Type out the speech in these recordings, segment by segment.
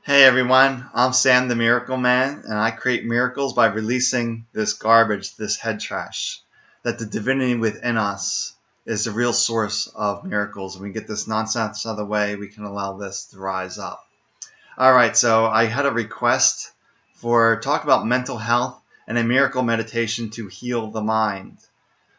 Hey everyone, I'm Sam the Miracle Man, and I create miracles by releasing this garbage, this head trash. That the divinity within us is the real source of miracles. When we get this nonsense out of the way, we can allow this to rise up. Alright, so I had a request for talk about mental health and a miracle meditation to heal the mind.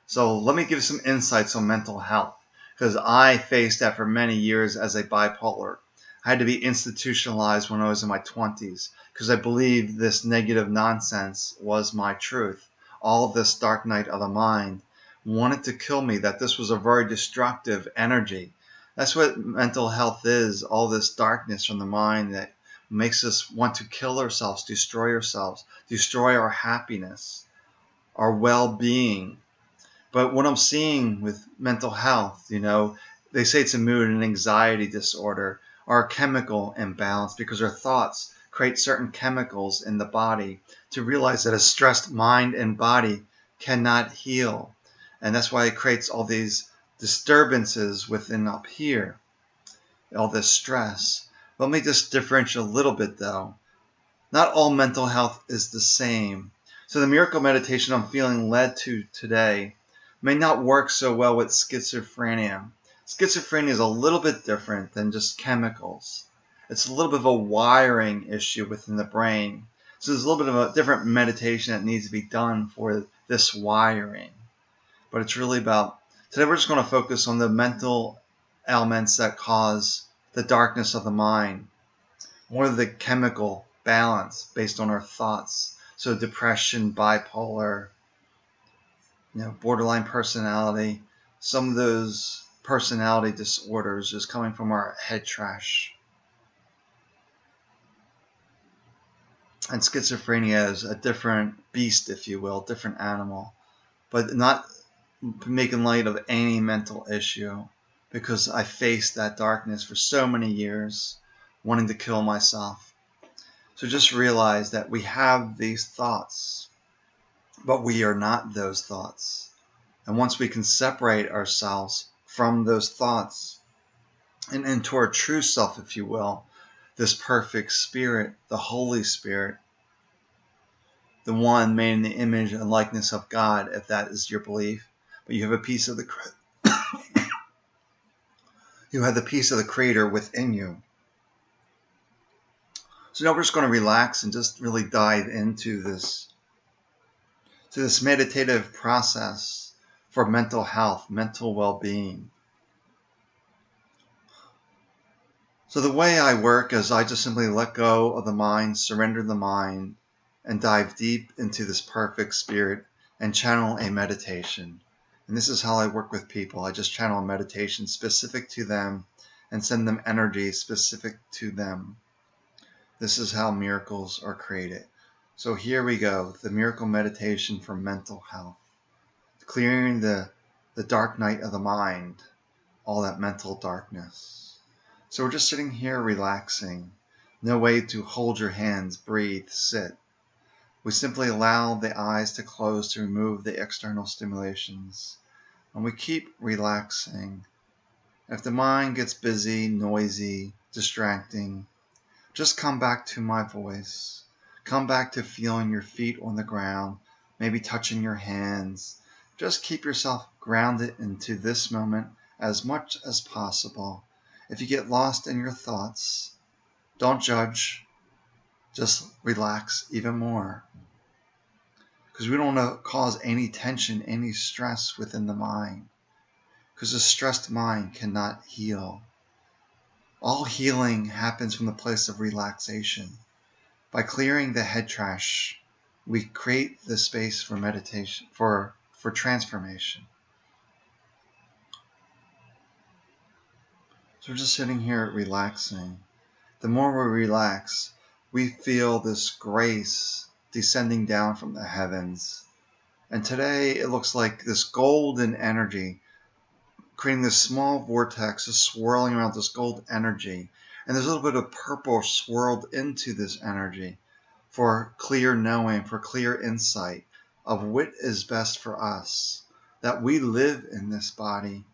So let me give some insights on mental health, because I faced that for many years as a bipolar. I had to be institutionalized when I was in my 20s because I believed this negative nonsense was my truth. All of this dark night of the mind wanted to kill me, that this was a very destructive energy. That's what mental health is, all this darkness from the mind that makes us want to kill ourselves, destroy our happiness, our well-being. But what I'm seeing with mental health, they say it's a mood and anxiety disorder or a chemical imbalance because our thoughts create certain chemicals in the body, to realize that a stressed mind and body cannot heal. And that's why it creates all these disturbances within up here, all this stress. Let me just differentiate a little bit though. Not all mental health is the same. So the miracle meditation I'm feeling led to today may not work so well with schizophrenia. Schizophrenia is a little bit different than just chemicals. It's a little bit of a wiring issue within the brain. So there's a little bit of a different meditation that needs to be done for this wiring. But it's really about, today we're just going to focus on the mental elements that cause the darkness of the mind. What are the chemical balance based on our thoughts? So depression, bipolar, borderline personality, some of those personality disorders is coming from our head trash. And schizophrenia is a different beast, if you will, different animal, but not making light of any mental issue, because I faced that darkness for so many years, wanting to kill myself. So just realize that we have these thoughts, but we are not those thoughts. And once we can separate ourselves from those thoughts and into our true self, if you will, this perfect spirit, the Holy Spirit, the one made in the image and likeness of God, if that is your belief, but you have a piece of the you have the piece of the Creator within you. So now we're just going to relax and just really dive into this meditative process for mental health, mental well-being. So the way I work is I just simply let go of the mind, surrender the mind, and dive deep into this perfect spirit and channel a meditation. And this is how I work with people. I just channel a meditation specific to them and send them energy specific to them. This is how miracles are created. So here we go, the miracle meditation for mental health. Clearing the dark night of the mind, all that mental darkness. So we're just sitting here relaxing. No way to hold your hands, breathe, sit. We simply allow the eyes to close to remove the external stimulations. And we keep relaxing. If the mind gets busy, noisy, distracting, just come back to my voice. Come back to feeling your feet on the ground, maybe touching your hands. Just keep yourself grounded into this moment as much as possible. If you get lost in your thoughts, don't judge. Just relax even more. Because we don't want to cause any tension, any stress within the mind. Because a stressed mind cannot heal. All healing happens from the place of relaxation. By clearing the head trash, we create the space for meditation, for transformation. So we're just sitting here relaxing. The more we relax, we feel this grace descending down from the heavens. And today it looks like this golden energy, creating this small vortex, just swirling around this gold energy. And there's a little bit of purple swirled into this energy for clear knowing, for clear insight of what is best for us. That we live in this body.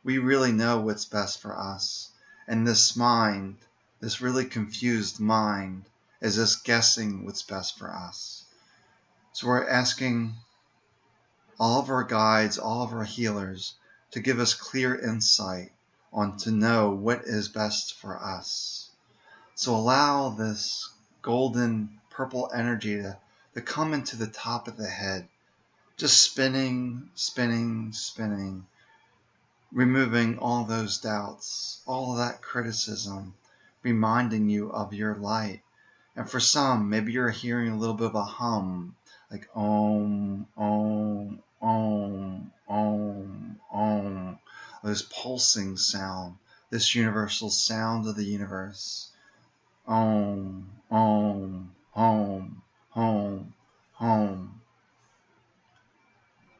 We really know what's best for us. And this mind, this really confused mind is just guessing what's best for us. So we're asking all of our guides, all of our healers, to give us clear insight on to know what is best for us. So allow this golden purple energy to come into the top of the head, just spinning, spinning, spinning, removing all those doubts, all of that criticism, reminding you of your light. And for some, maybe you're hearing a little bit of a hum, like om, om, om, om, om, this pulsing sound, this universal sound of the universe. Om, om, om, om, om.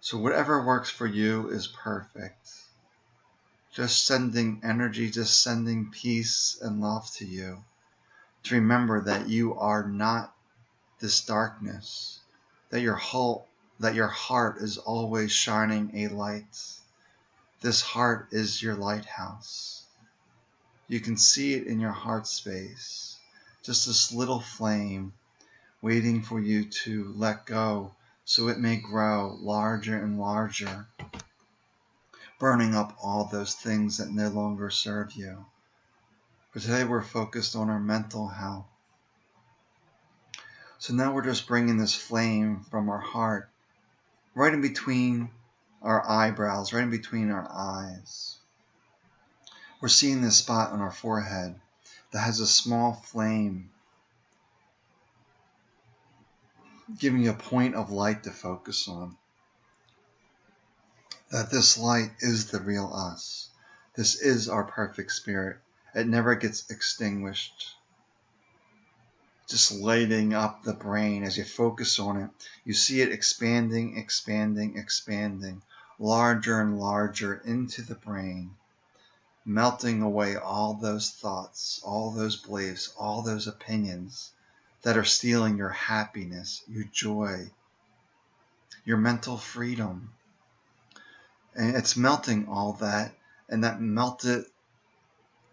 So whatever works for you is perfect. Just sending energy, just sending peace and love to you. To remember that you are not this darkness, that your heart is always shining a light. This heart is your lighthouse. You can see it in your heart space, just this little flame waiting for you to let go so it may grow larger and larger, burning up all those things that no longer serve you. But today we're focused on our mental health. So now we're just bringing this flame from our heart right in between our eyebrows, right in between our eyes. We're seeing this spot on our forehead that has a small flame, giving you a point of light to focus on. That this light is the real us. This is our perfect spirit. It never gets extinguished. Just lighting up the brain as you focus on it. You see it expanding, expanding, expanding, larger and larger into the brain, melting away all those thoughts, all those beliefs, all those opinions that are stealing your happiness, your joy, your mental freedom. And it's melting all that, and that melted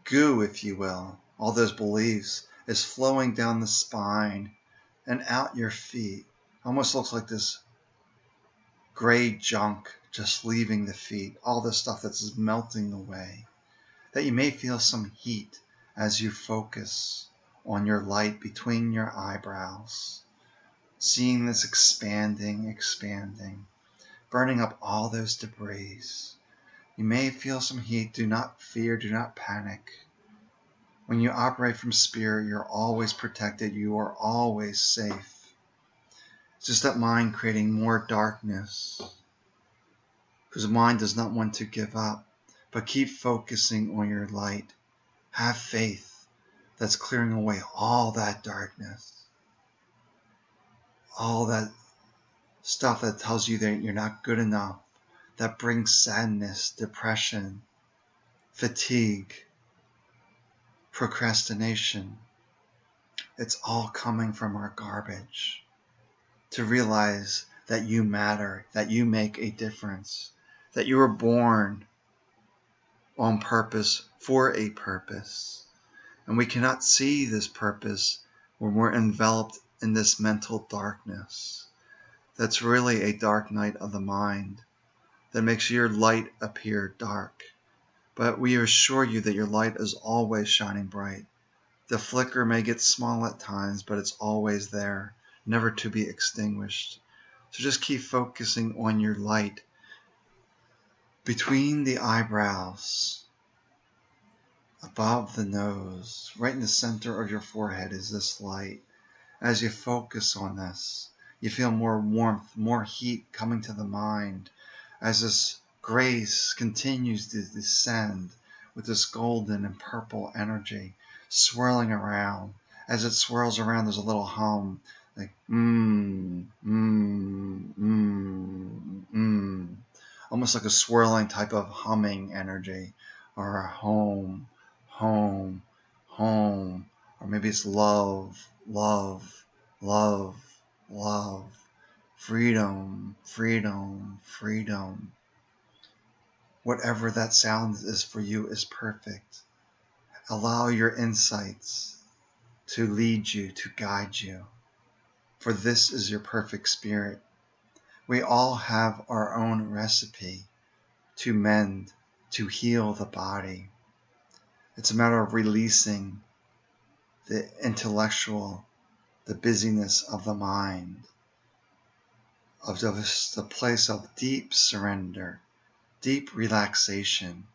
goo, if you will, all those beliefs, is flowing down the spine and out your feet. Almost looks like this gray junk just leaving the feet, all the stuff that's melting away. That you may feel some heat as you focus on your light between your eyebrows, seeing this expanding, expanding, burning up all those debris. You may feel some heat. Do not fear, do not panic. When you operate from spirit, you're always protected. You are always safe. It's just that mind creating more darkness, because the mind does not want to give up, but keep focusing on your light. Have faith that's clearing away all that darkness, all that stuff that tells you that you're not good enough, that brings sadness, depression, fatigue, procrastination. It's all coming from our garbage. To realize that you matter, that you make a difference, that you were born on purpose for a purpose. And we cannot see this purpose when we're enveloped in this mental darkness. That's really a dark night of the mind that makes your light appear dark. But we assure you that your light is always shining bright. The flicker may get small at times, but it's always there, never to be extinguished. So just keep focusing on your light. Between the eyebrows, above the nose, right in the center of your forehead is this light. As you focus on this, you feel more warmth, more heat coming to the mind as this grace continues to descend with this golden and purple energy swirling around. As it swirls around, there's a little hum, like almost like a swirling type of humming energy, or a home, home, home, or maybe it's love, love, love, love, freedom, freedom, freedom. Whatever that sound is for you is perfect. Allow your insights to lead you, to guide you. For this is your perfect spirit. We all have our own recipe to mend, to heal the body. It's a matter of releasing the intellectual, the busyness of the mind, of the place of deep surrender, deep relaxation.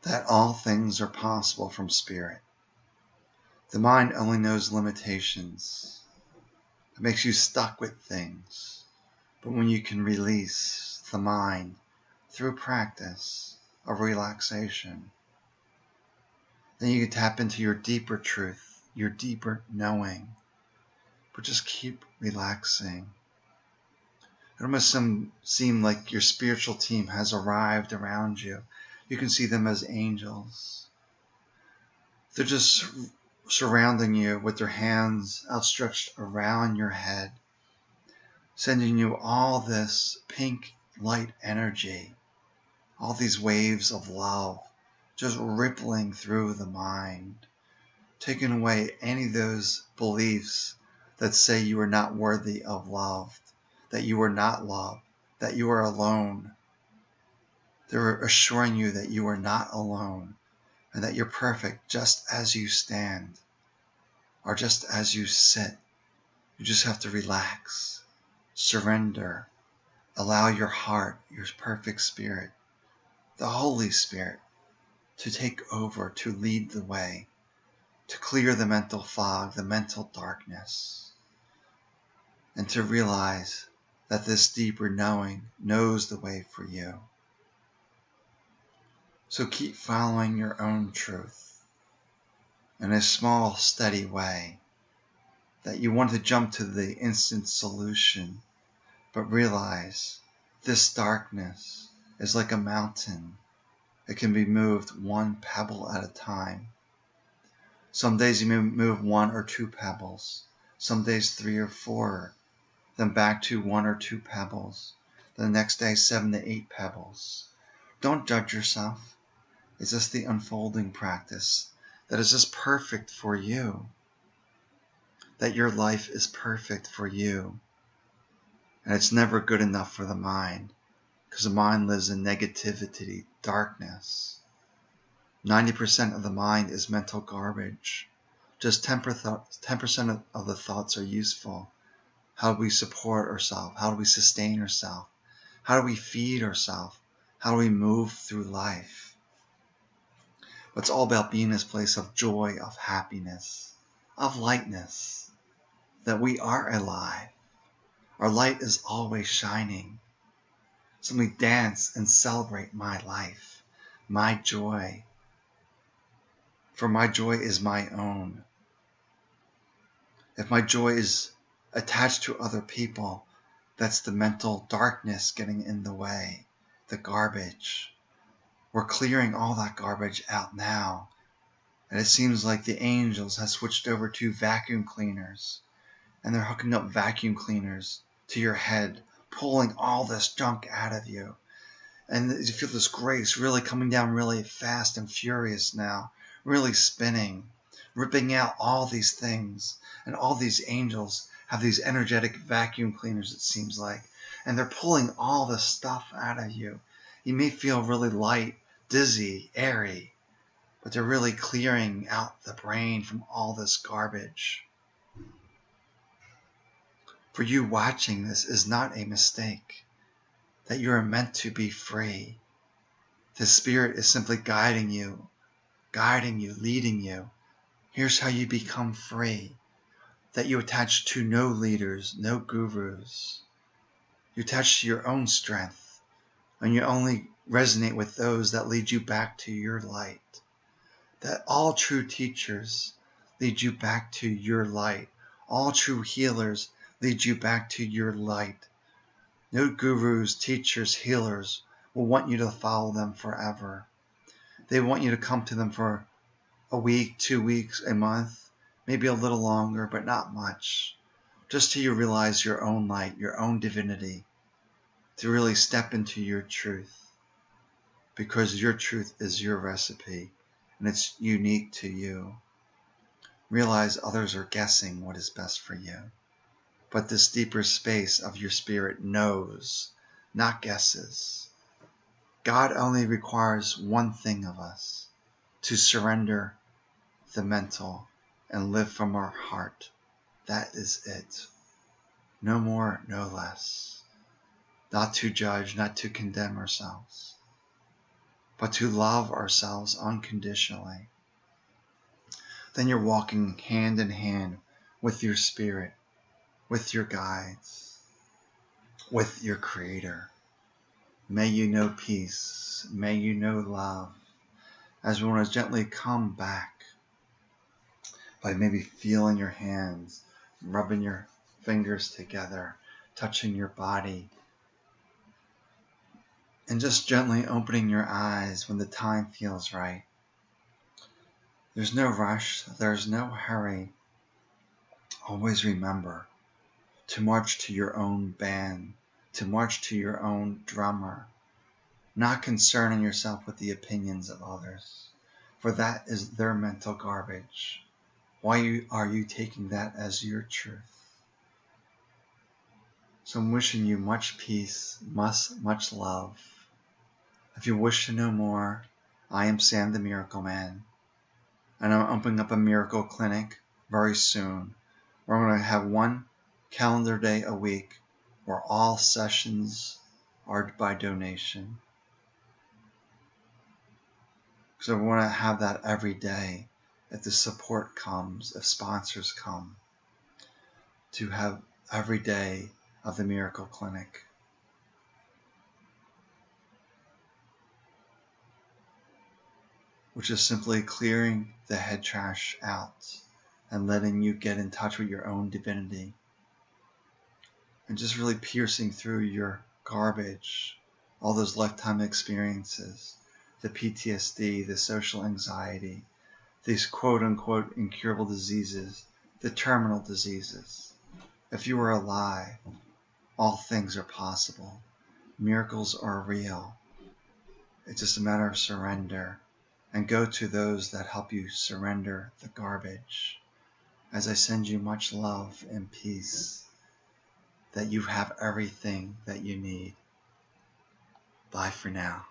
That all things are possible from spirit. The mind only knows limitations. It makes you stuck with things. But when you can release the mind through practice of relaxation, then you can tap into your deeper truth, your deeper knowing. But just keep relaxing. It almost seem like your spiritual team has arrived around you. You can see them as angels. They're just surrounding you with their hands outstretched around your head, sending you all this pink light energy, all these waves of love just rippling through the mind, taking away any of those beliefs that say you are not worthy of love, that you are not loved, that you are alone. They're assuring you that you are not alone and that you're perfect just as you stand or just as you sit. You just have to relax, surrender, allow your heart, your perfect spirit, the Holy Spirit, to take over, to lead the way, to clear the mental fog, the mental darkness, and to realize that this deeper knowing knows the way for you. So keep following your own truth in a small, steady way, that you want to jump to the instant solution, but realize this darkness is like a mountain. It can be moved one pebble at a time. Some days you may move 1 or 2 pebbles, some days 3 or 4, then back to 1 or 2 pebbles, the next day 7 to 8 pebbles. Don't judge yourself. It's just the unfolding practice that is just perfect for you, that your life is perfect for you. And it's never good enough for the mind, because the mind lives in negativity, darkness. 90% of the mind is mental garbage. Just 10% of the thoughts are useful. How do we support ourselves? How do we sustain ourselves? How do we feed ourselves? How do we move through life? It's all about being in this place of joy, of happiness, of lightness, that we are alive. Our light is always shining. So we dance and celebrate my life, my joy. For my joy is my own. If my joy is attached to other people, that's the mental darkness getting in the way, the garbage. We're clearing all that garbage out now. And it seems like the angels have switched over to vacuum cleaners. And they're hooking up vacuum cleaners to your head, pulling all this junk out of you. And you feel this grace really coming down really fast and furious now, really spinning, ripping out all these things. And all these angels have these energetic vacuum cleaners, it seems like. And they're pulling all this stuff out of you. You may feel really light, dizzy, airy, but they're really clearing out the brain from all this garbage. For you watching this is not a mistake, that you are meant to be free. The Spirit is simply guiding you, leading you. Here's how you become free, that you attach to no leaders, no gurus. You attach to your own strength, and you only resonate with those that lead you back to your light. That all true teachers lead you back to your light. All true healers lead you back to your light. No gurus, teachers, healers will want you to follow them forever. They want you to come to them for a week, 2 weeks, a month, maybe a little longer, but not much. Just till you realize your own light, your own divinity, to really step into your truth, because your truth is your recipe and it's unique to you. Realize others are guessing what is best for you, but this deeper space of your spirit knows, not guesses. God only requires one thing of us: to surrender the mental and live from our heart. That is it. No more, no less. Not to judge, not to condemn ourselves, but to love ourselves unconditionally. Then you're walking hand in hand with your spirit, with your guides, with your Creator. May you know peace. May you know love. As we want to gently come back by maybe feeling your hands, rubbing your fingers together, touching your body, and just gently opening your eyes when the time feels right. There's no rush. There's no hurry. Always remember to march to your own band, to march to your own drummer, not concerning yourself with the opinions of others, for that is their mental garbage. Why are you taking that as your truth? So I'm wishing you much peace, much love. If you wish to know more, I am Sam the Miracle Man, and I'm opening up a miracle clinic very soon. We're going to have one calendar day a week where all sessions are by donation. So we want to have that every day if the support comes, if sponsors come, to have every day of the Miracle Clinic. Which is simply clearing the head trash out and letting you get in touch with your own divinity. And just really piercing through your garbage, all those lifetime experiences, the PTSD, the social anxiety, these quote-unquote incurable diseases, the terminal diseases. If you are alive, all things are possible. Miracles are real. It's just a matter of surrender. And go to those that help you surrender the garbage. As I send you much love and peace, that you have everything that you need. Bye for now.